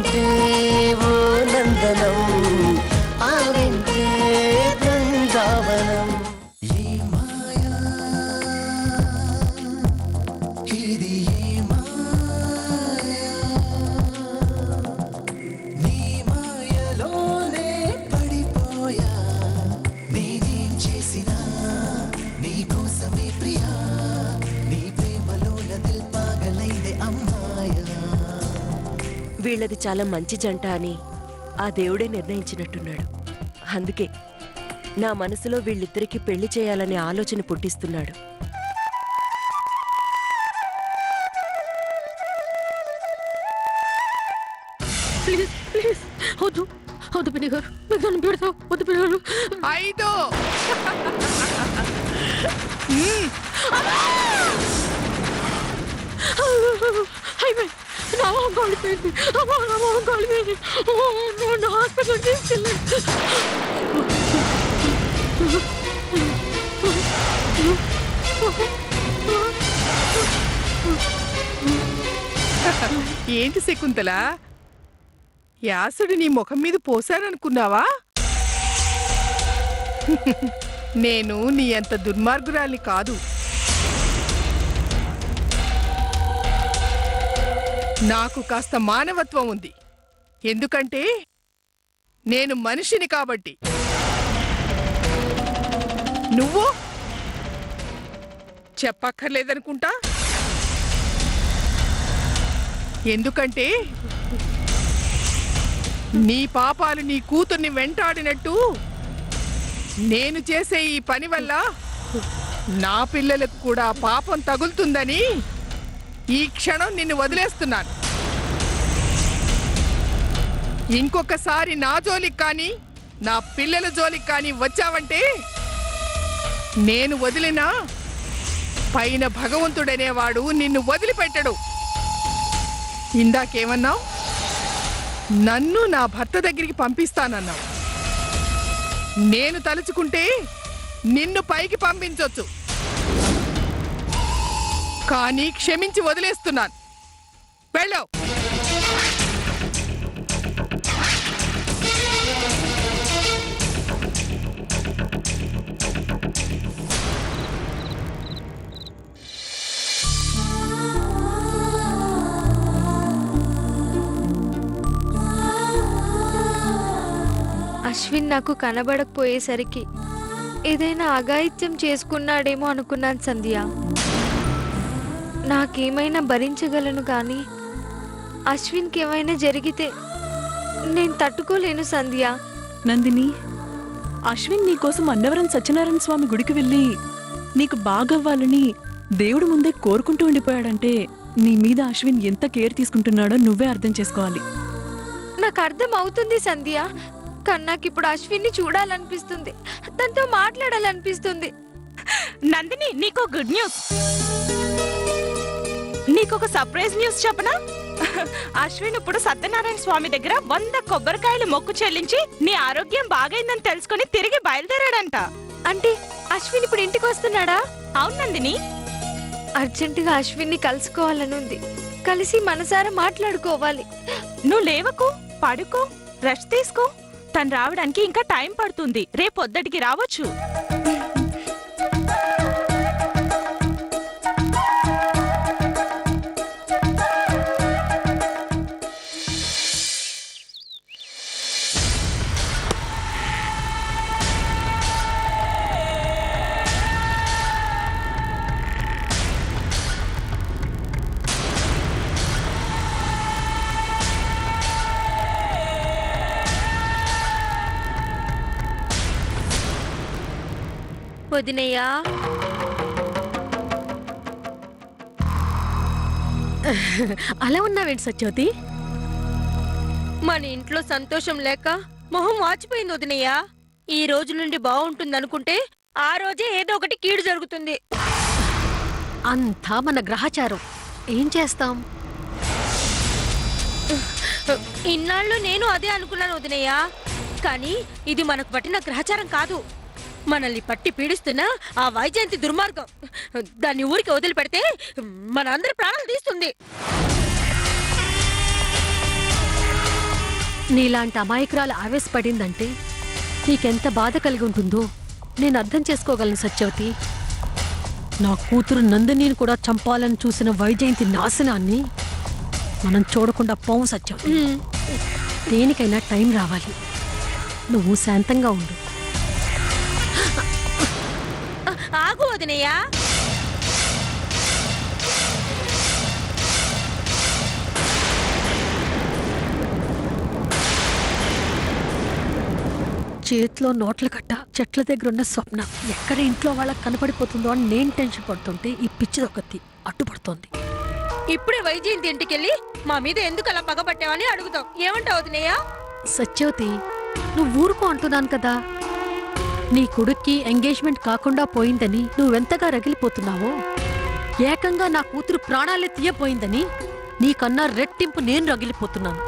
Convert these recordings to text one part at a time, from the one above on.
వింటే ఓ నందనం ఆ వింటే బృందావనం వీళ్ళది చాలా మంచి జంట అని ఆ దేవుడే నిర్ణయించినట్టున్నాడు. అందుకే నా మనసులో వీళ్ళిద్దరికీ పెళ్లి చేయాలనే ఆలోచన పుట్టిస్తున్నాడు. ప్లీజ్ ప్లీజ్ వద్దు వద్దు పిన్ని గారు, మీకు దండం పెడతావు, వద్దు పిన్ని గారు. 5 అయిపోయింది, నా మొహం కాలిపోయింది, నా మొహం కాలిపోయింది. నన్ను హాస్పిటల్ తీసుకెళ్ళండి. ఏంటి శకుంతల, యాసుడు నీ ముఖం మీద పోసాననుకున్నావా? నేను నీ అంత దుర్మార్గురాలి కాదు. నాకు కాస్త మానవత్వం ఉంది. ఎందుకంటే నేను మనిషిని కాబట్టి. నువ్వు చెప్పక్కర్లేదనుకుంటా. ఎందుకంటే నీ పాపాలు నీ కూతుర్ని వెంటాడినట్టు నేను చేసే ఈ పని వల్ల నా పిల్లలకు కూడా పాపం తగులుతుందని ఈ క్షణం నిన్ను వదిలేస్తున్నాను. ఇంకొకసారి నా జోలికి కానీ నా పిల్లల జోలికి కానీ వచ్చావంటే నేను వదిలినా పైన భగవంతుడనేవాడు నిన్ను వదిలిపెట్టడు. ఇందాకేమన్నావు? నన్ను నా భర్త దగ్గరికి పంపిస్తానన్నావు. నేను తలుచుకుంటే నిన్ను పైకి పంపించొచ్చు, కానీ క్షమించి వదిలేస్తున్నాను. వెళ్ళావు. అశ్విన్ నాకు కనబడకపోయేసరికి ఏదైనా అఘాయిత్యం చేసుకున్నాడేమో అనుకున్నాను సంధ్య. నాకేమైనా భరించగలను కానీ అశ్విన్కి ఏమైనా జరిగితే నేను తట్టుకోలేను సంధ్య. నందిని, అశ్విన్ నీకోసం అన్నవరం సత్యనారాయణ స్వామి గుడికి వెళ్ళి నీకు బాగవ్వాలని దేవుడు ముందే కోరుకుంటూ ఉండిపోయాడంటే నీ మీద అశ్విన్ ఎంత కేర్ తీసుకుంటున్నాడో నువ్వే అర్థం చేసుకోవాలి. నాకు అర్థం అవుతుంది సంధ్య, కానీ నాకు ఇప్పుడు అశ్విన్ని చూడాలనిపిస్తుంది, తనతో మాట్లాడాలనిపిస్తుంది. నందిని, నీకో గుడ్ న్యూస్, నీకొక సర్ప్రైజ్ న్యూస్ చెప్పనా? అశ్విన్ ఇప్పుడు సత్యనారాయణ స్వామి దగ్గర 100 కొబ్బరికాయలు మొక్కు చెల్లించి నీ ఆరోగ్యం బాగైందని తెలుసుకుని తిరిగి బయలుదేరాడంట. అంటే అశ్విన్ ఇప్పుడు ఇంటికి వస్తున్నాడా? అవును నందిని. అర్జెంటుగా అశ్విన్ని కలుసుకోవాలనుంది, కలిసి మనసారా మాట్లాడుకోవాలి. నువ్వు లేవకు, పడుకో, రెస్ట్ తీసుకో. తను రావడానికి ఇంకా టైం పడుతుంది, రేపొద్దటికి రావచ్చు. వదినయ్యా, అలా ఉన్నావేంటి సత్యవతి? మన ఇంట్లో సంతోషం లేక మొహం వాచిపోయింది వదినయ్యా. ఈ రోజు నుండి బాగుంటుంది అనుకుంటే ఆ రోజే ఏదో ఒకటి కీడు జరుగుతుంది. అంతా మన గ్రహచారం, ఏం చేస్తాం? ఇన్నాళ్ళు నేను అదే అనుకున్నాను వదినయ్యా, కానీ ఇది మనకు పట్టిన గ్రహచారం కాదు. మనల్ని పట్టి పీడిస్తున్న ఆ వైజయంతి దుర్మార్గం దాన్ని ఊరికి మన అందరి ప్రాణాలు తీస్తుంది. నీలాంటి అమాయకురాలు ఆవేశపడిందంటే నీకెంత బాధ కలిగి ఉంటుందో నేను అర్థం చేసుకోగలను సత్యవతి. నా కూతురు నందినిని కూడా చంపాలని చూసిన వైజయంతి నాశనాన్ని మనం చూడకుండా పోవు సత్యవతి. దేనికైనా టైం రావాలి. నువ్వు శాంతంగా ఉండు. ఆగు వదినయ్య. చేతిలో నోట్ల కట్ట, చెట్ల దగ్గర ఉన్న స్వప్న ఎక్కడ ఇంట్లో వాళ్ళకి కనపడిపోతుందో అని నేను టెన్షన్ పడుతుంటే ఈ పిచ్చిదొకతి అడ్డుపడుతోంది. ఇప్పుడే వైజయంతి ఇంటికెళ్ళి మా మీద ఎందుకు అలా పగబట్టావని అడుగుతాం. ఏమంటావు వదినయ్య? సత్యవతి, నువ్వు ఊరుకో అంటున్నాను కదా. నీ కొడుక్కి ఎంగేజ్మెంట్ కాకుండా పోయిందని నువ్వెంతగా రగిలిపోతున్నావో, ఏకంగా నా కూతురు ప్రాణాలే తీయపోయిందని నీకన్నా రెట్టింపు నేను రగిలిపోతున్నాను.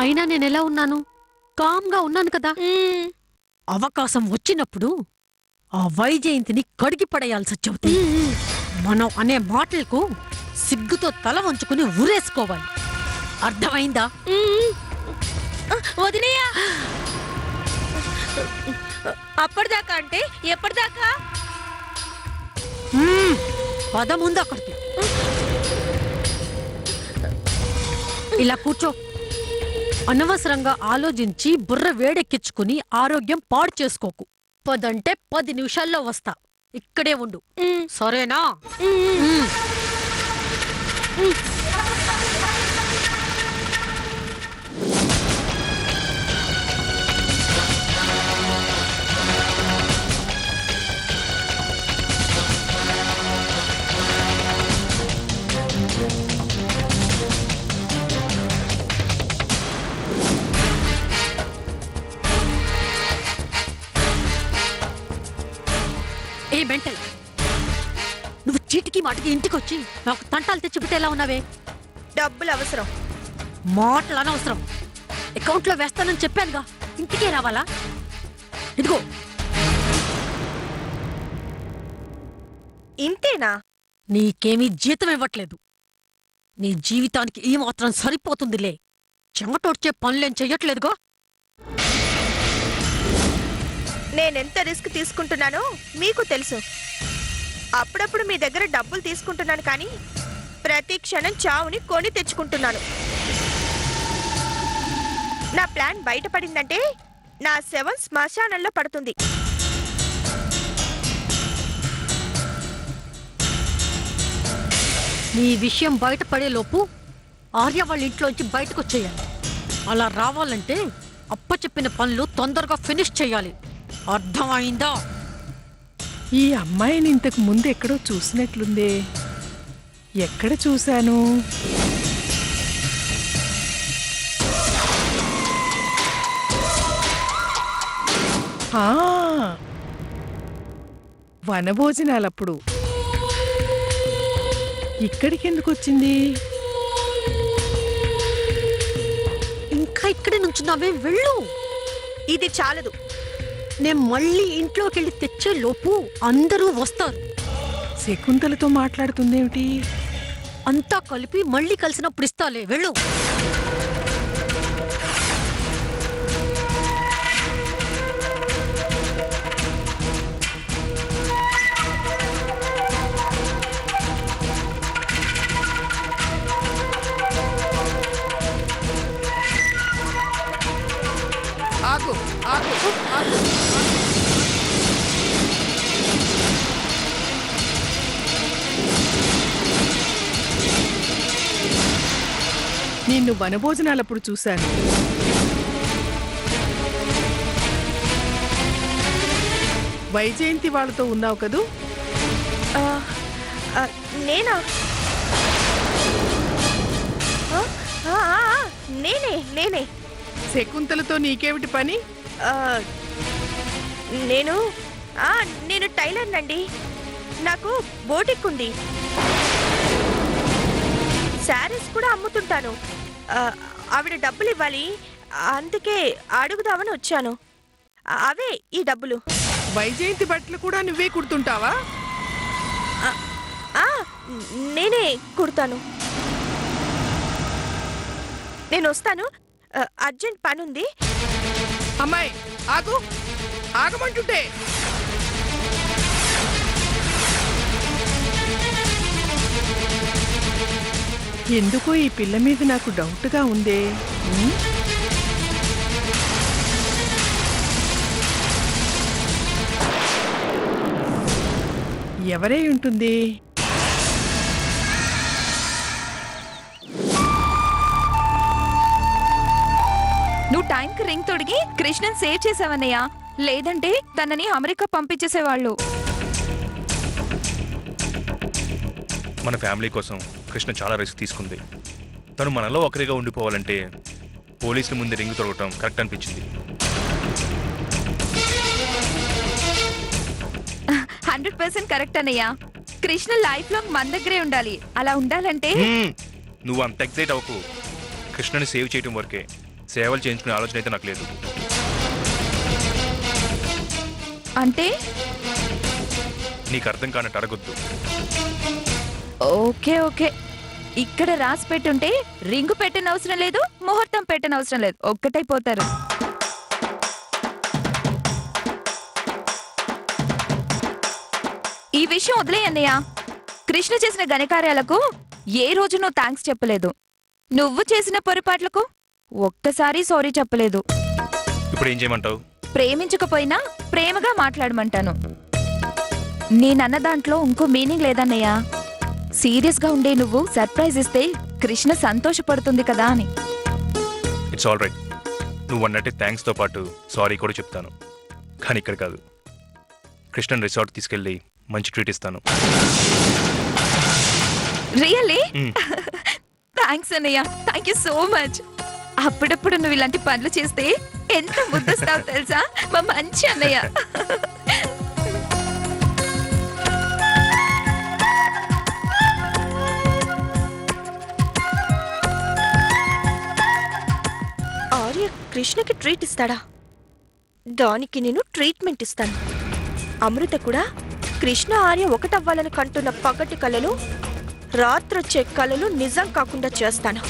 అయినా నేనెలా ఉన్నాను? కామ్గా ఉన్నాను కదా. అవకాశం వచ్చినప్పుడు ఆ వైజయంతిని కడిగి పడేయాలి సత్యవతి. మనం అనే మాటలకు సిగ్గుతో తల వంచుకుని ఊరేసుకోవాలి. అర్థమైందా? వదినయ్య, అప్పటిదాకా అంటే ఎప్పటిదాకా? పద ముందు అక్కడికి. ఇలా కూర్చో. అనవసరంగా ఆలోచించి బుర్ర వేడెక్కించుకుని ఆరోగ్యం పాడు చేసుకోకు. పదంటే 10 నిమిషాల్లో వస్తా. ఇక్కడే ఉండు, సరేనా? ఏ మెంటల్, నువ్వు చీటికి మాటికి ఇంటికొచ్చి నాకు తంటాలు తెచ్చిపెట్టి ఎలా ఉన్నావే? డబ్బులు అవసరం. మాటలు అనవసరం. అకౌంట్లో వేస్తానని చెప్పానుగా, ఇంటికే రావాలా? ఇదిగో. ఇంతేనా? నీకేమీ జీతం ఇవ్వట్లేదు. నీ జీవితానికి ఈ మాత్రం సరిపోతుందిలే. చెమటోడ్చే పనులేం చెయ్యట్లేదుగా. నేనెంత రిస్క్ తీసుకుంటున్నానో మీకు తెలుసు. అప్పుడప్పుడు మీ దగ్గర డబ్బులు తీసుకుంటున్నాను, కానీ ప్రతి క్షణం చావుని కొని తెచ్చుకుంటున్నాను. నా ప్లాన్ బయటపడిందంటే నా శవం శ్మశానంలో పడుతుంది. నీ విషయం బయటపడేలోపు ఆర్య వాళ్ళ ఇంట్లోంచి బయటకొచ్చేయాలి. అలా రావాలంటే అప్పచెప్పిన పనులు తొందరగా ఫినిష్ చేయాలి. అర్థమైందా? ఈ అమ్మాయిని ఇంతకు ముందు ఎక్కడో చూసినట్లుందే. ఎక్కడ చూశాను? వనభోజనాలప్పుడు. ఇక్కడికి ఎందుకు వచ్చింది? ఇంకా ఇక్కడే నుంచున్నావే, వెళ్ళు. ఇది చాలదు. నేను మళ్ళీ ఇంట్లోకెళ్ళి తెచ్చే లోపు అందరూ వస్తారు. శకుంతలతో మాట్లాడుతుందేమిటి? అంతా కలిపి మళ్ళీ కలిసినప్పుడు ఇస్తాలే, వెళ్ళు. ఆగు, ఆగు, ఆగు. నిన్ను వనభోజనాలప్పుడు చూశాను. వైజయంతి వాళ్ళతో ఉన్నావు కదూ? నేనా? నేనే. శకుంతలతో నీకేమిటి పని? నేను టైలర్నండి. నాకు బోటిక్ ఉంది. శారీస్ కూడా అమ్ముతుంటాను. ఆవిడ డబ్బులు ఇవ్వాలి, అందుకే అడుగుదామని వచ్చాను. అవే ఈ డబ్బులు. వైజయంతి బట్టలు కూడా నువ్వే కుడుతుంటావా? నేనే కుడతాను. నేను వస్తాను. అర్జెంట్ పనుంది. అమ్మాయి ఆగు, ఆగమంటుంటే. ఎందుకో ఈ పిల్ల మీద నాకు డౌట్గా ఉందే. ఎవరై ఉంటుంది? నువ్వు టైంకి రింగ్ తొడిగి కృష్ణన్ సేవ్ చేసావన్నయ్య. లేదంటే తనని అమెరికా పంపించేసేవాళ్ళు. మన ఫ్యామిలీ కోసం కృష్ణ చాలా రిస్క్ తీసుకుంది. తను మనలో ఒకరిగా ఉండిపోవాలంటే పోలీసుల ముందు రింగ్ తొడగటం కరెక్ట్ అనిపించింది. 100% కరెక్ట్ అన్నయ్య. కృష్ణ లైఫ్ లాంగ్ మన దగ్గరే ఉండాలి. అలా ఉండాలంటే నువ్వు అంత ఎక్సైట్ అవ్వకు. కృష్ణని సేవ్ చేయటం వరకే, సేవలు చేయించుకునే ఆలోచన అయితే నాకు లేదు. అంటే నీకు అర్థం కానట్టు అడగొద్దు. ఓకే ఓకే, ఇక్కడ రాసి పెట్టుంటే రింగు పెట్టిన అవసరం లేదు, ముహూర్తం పెట్టిన అవసరం లేదు, ఒక్కటైపోతారు. ఈ విషయం వదిలే అన్నయ్య. కృష్ణ చేసిన ఘనకార్యాలకు ఏ రోజు నువ్వు థ్యాంక్స్ చెప్పలేదు. నువ్వు చేసిన పొరపాట్లకు ఒక్కసారి సారీ చెప్పలేదు. ఇప్పుడు ఏం చేయమంటావు? ప్రేమించకపోయినా ప్రేమగా మాట్లాడమంటాను. నేనన్న దాంట్లో ఇంకో మీనింగ్ లేదన్నయ్య. సీరియస్ గా ఉండే నువ్వు సర్ప్రైజ్ ఇస్తే కృష్ణ సంతోషపడుతుంది కదా అని. It's all right. నువ్వు అన్నట్టే థ్యాంక్స్తో పాటు సారీ కూడా చెప్తాను. కానీ ఇక్కడ కాదు, కృష్ణన్ రిసార్ట్ తీసుకెళ్ళి మంచి ట్రీట్ ఇస్తాను. రియల్లీ? థ్యాంక్స్ అన్నయ్య, థ్యాంక్ యూ సో మచ్. అప్పుడప్పుడు నువ్వు ఇలాంటి పనులు చేస్తే ఎంత ముద్దొస్తావు తెలుసా మా మంచి అన్నయ్య. ఆర్య కృష్ణకి ట్రీట్ ఇస్తాడా? దానికి నేను ట్రీట్మెంట్ ఇస్తాను. అమృత కూడా కృష్ణ ఆర్య ఒకటవ్వాలని కంటున్న పగటి కలలు, రాత్రొచ్చే కలలు నిజం కాకుండా చేస్తాను.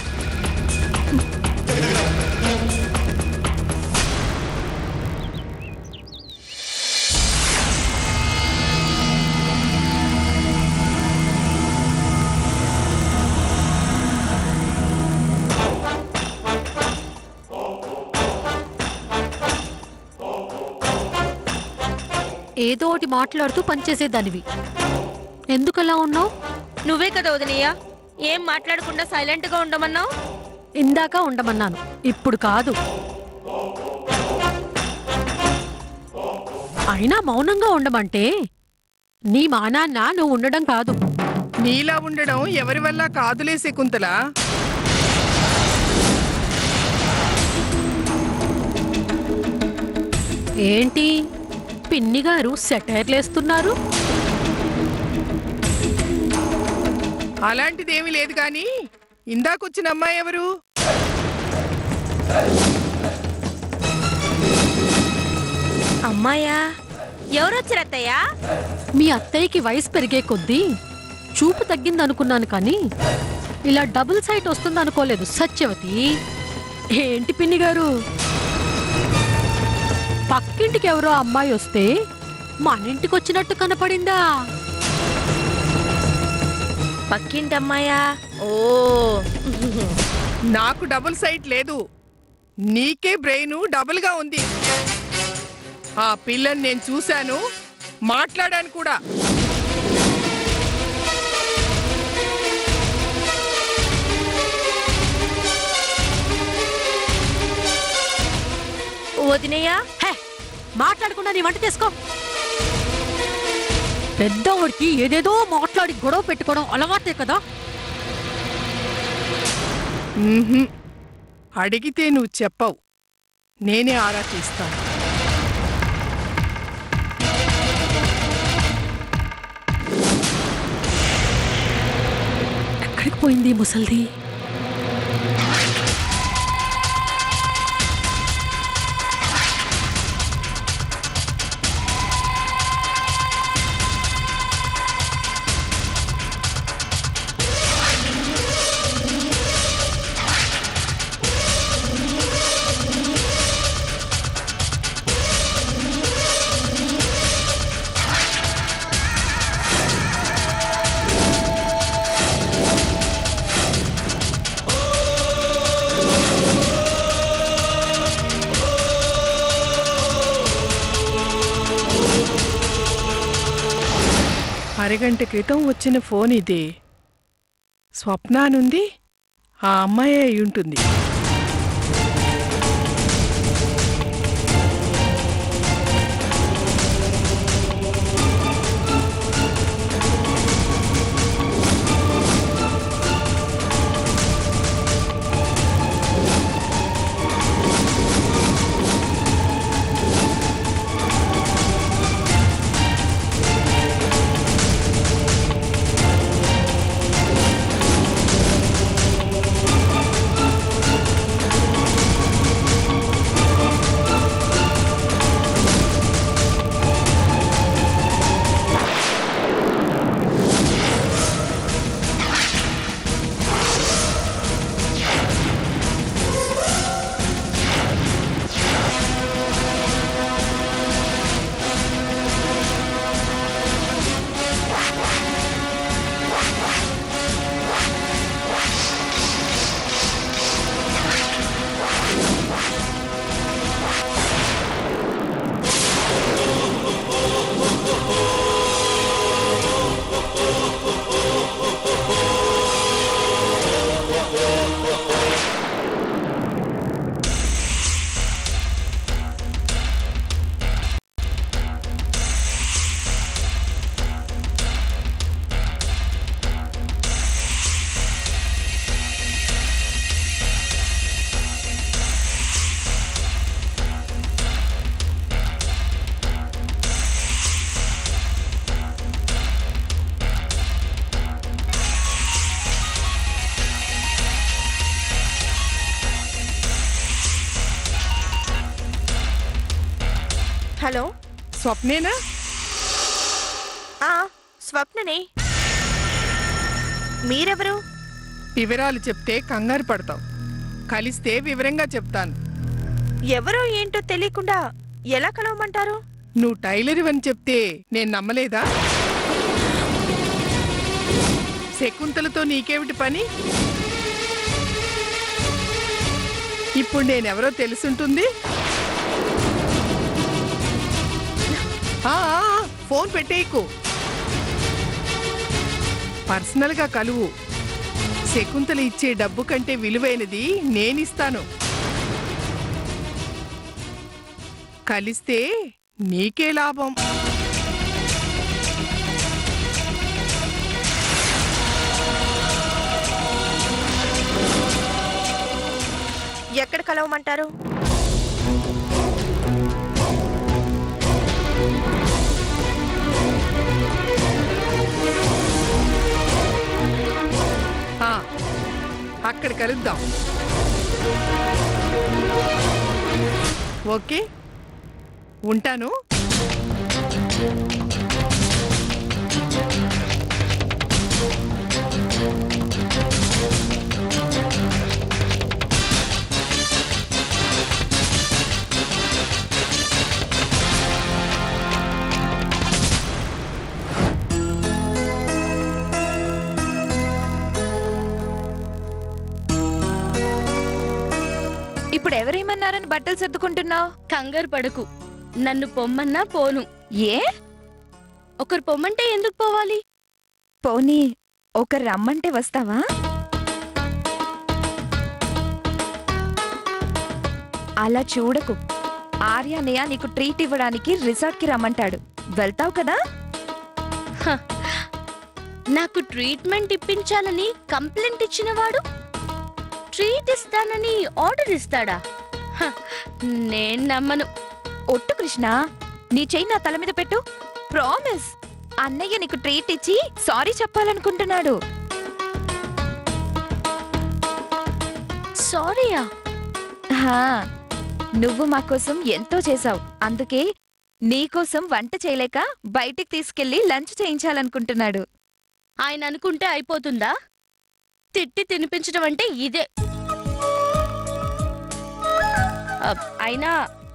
ఏదో ఒకటి మాట్లాడుతూ పనిచేసేదానివి. ఎందుకలా ఉన్నావు? నువ్వే కదా వదినయ్య ఏం మాట్లాడకుండా సైలెంట్ గా ఉండమన్నావు. ఇందాక ఉండమన్నాను, ఇప్పుడు కాదు. అయినా మౌనంగా ఉండమంటే నీ మానాన్న నువ్వు ఉండడం కాదు. నీలా ఉండడం ఎవరి వల్ల కాదులే శకుంతల. ఏంటి పిన్ని గారు సెటైర్లేస్తున్నారు? అలాంటిదేమీ లేదు గాని ఇందాకొచ్చిన అమ్మాయి ఎవరు? అమ్మాయా? ఎవరొచ్చారత్తయ్యా? మీ అత్తయ్యకి వయసు పెరిగే కొద్దీ చూపు తగ్గిందనుకున్నాను కానీ ఇలా డబుల్ సైట్ వస్తుందనుకోలేదు. సత్యవతి, ఏంటి పిన్ని గారు? పక్కింటికి ఎవరో అమ్మాయి వస్తే మన ఇంటికి వచ్చినట్టు కనపడిందా? పక్కింటి అమ్మాయా? ఓ, నాకు డబుల్ సైట్ లేదు, నీకే బ్రెయిన్ డబుల్ గా ఉంది. ఆ పిల్లని నేను చూశాను, మాట్లాడాను కూడా. వదినయ్య మాట్లాడకుండా నీ వంట చేసుకో. పెద్దవాడికి ఏదేదో మాట్లాడి గొడవ పెట్టుకోవడం అలవాటే కదా. అడిగితే నువ్వు చెప్పవు, నేనే ఆరా తీస్తాను. ఎక్కడికి పోయింది ముసల్ది? అరగంట క్రితం వచ్చిన ఫోన్ ఇదే. స్వప్నానుంది, ఆ అమ్మాయే అయి ఉంటుంది. హలో, స్వప్నేనా? స్వప్ననే. మీరెవరు? వివరాలు చెప్తే కంగారు పడతావు, కలిస్తే వివరంగా చెప్తాను. ఎవరో ఏంటో తెలియకుండా ఎలా కలవమంటారు? నువ్వు టైలర్ చెప్తే నేను నమ్మలేదా? శకుంతలతో నీకేమిటి పని? ఇప్పుడు నేనెవరో తెలుసుంటుంది. ఫోన్ పెట్టేయకు, పర్సనల్గా కలువు. శకుంతల ఇచ్చే డబ్బు కంటే విలువైనది నేనిస్తాను. కలిస్తే నీకే లాభం. ఎక్కడ కలవమంటారు? అక్కడ కలుద్దాం. ఓకే, ఉంటాను. ఇప్పుడు ఎవరేమన్నారని బట్టలు సర్దుకుంటున్నావు? కంగారు పడకు, నన్ను పొమ్మన్నా పోను. ఏ? ఒకరు పొమ్మంటే ఎందుకు పోవాలి? పోనీ ఒకరు రమ్మంటే వస్తావా? అలా చూడకు. ఆర్యనయ్య నీకు ట్రీట్ ఇవ్వడానికి రిసార్ట్కి రమ్మంటాడు, వెళ్తావు కదా? నాకు ట్రీట్మెంట్ ఇప్పించాలని కంప్లైంట్ ఇచ్చినవాడు ట్రీట్ ఇస్తానని ఆర్డర్ ఇస్తాడా? నేను నమ్మను. ఒట్టు కృష్ణ, నీ చెయ్యి నా తల మీద పెట్టు. ప్రామిస్. అన్నయ్య నీకు ట్రీట్ ఇచ్చి సారీ చెప్పాలనుకుంటున్నాడు. సారీయా? నువ్వు మా కోసం ఎంతో చేశావు, అందుకే నీకోసం వంట చేయలేక బయటికి తీసుకెళ్లి లంచ్ చేయించాలనుకుంటున్నాడు. ఆయన అనుకుంటే అయిపోతుందా? తిట్టి తినిపించడం అంటే ఇదే. అయినా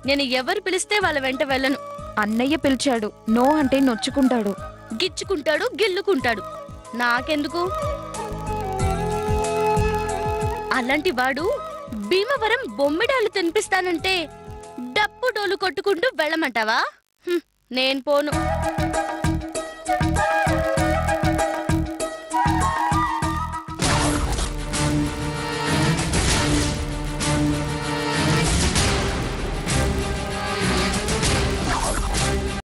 నేను ఎవరు పిలిస్తే వాళ్ళ వెంట వెళ్ళను. అన్నయ్య పిలిచాడు, నో అంటే నొచ్చుకుంటాడు, గిచ్చుకుంటాడు, గిల్లుకుంటాడు. నాకెందుకు? అలాంటి వాడు భీమవరం బొమ్మిడాలు తినిపిస్తానంటే డప్పు డోలు కొట్టుకుంటూ వెళ్ళమంటావా? నేను పోను.